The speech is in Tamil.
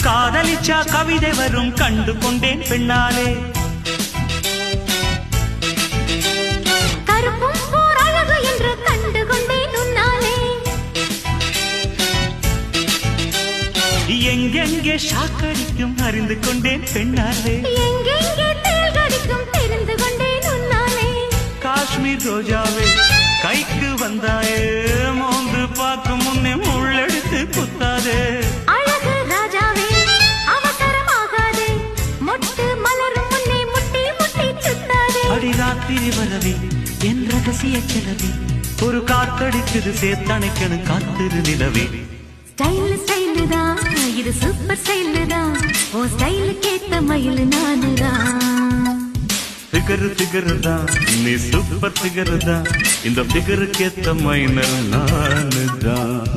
காதலிச்சா கவிதை வரும் கண்டு கொண்டேன் பெண்ணாலே. கருப்பும் போர் அழகு என்று கண்டு கொண்டேன் உன்னாலே. எங்கெங்கே ஷாக்கடிக்கும் அறிந்து கொண்டேன் பெண்ணாலே. எங்கெங்கே தேள் கடிக்கும் தெரிந்து கொண்டேன் உன்னாலே. காஷ்மீர் ரோஜாவே கைக்கு வந்தாயே, மோந்து பார்க்கும் முன்னே முள்ளெடுத்து குத்தாதே. அழகு ராஜாவே அவசரமாகாதே, மொட்டு மலரும் முன்னே முட்டி முட்டி சுத்தாதே. அடிராத்திரி வரவே என் ரகசிய கிளவி, ஒரு காத்தடிக்குது சேர்த்தணைக்கணும் காத்திரு நிலவே. ஸ்டைல் ஸ்டைலு தான் இது, சூப்பர் ஸ்டைலு தான், ஓ ஸ்டைலுக்கு ஏத்த மயில் நானுதான். ஃபிகரு ஃபிகரு தான் நீ சூப்பர் ஃபிகரு தான், இந்த ஃபிகருக்கு ஏத்த மைனர் நானு தான்.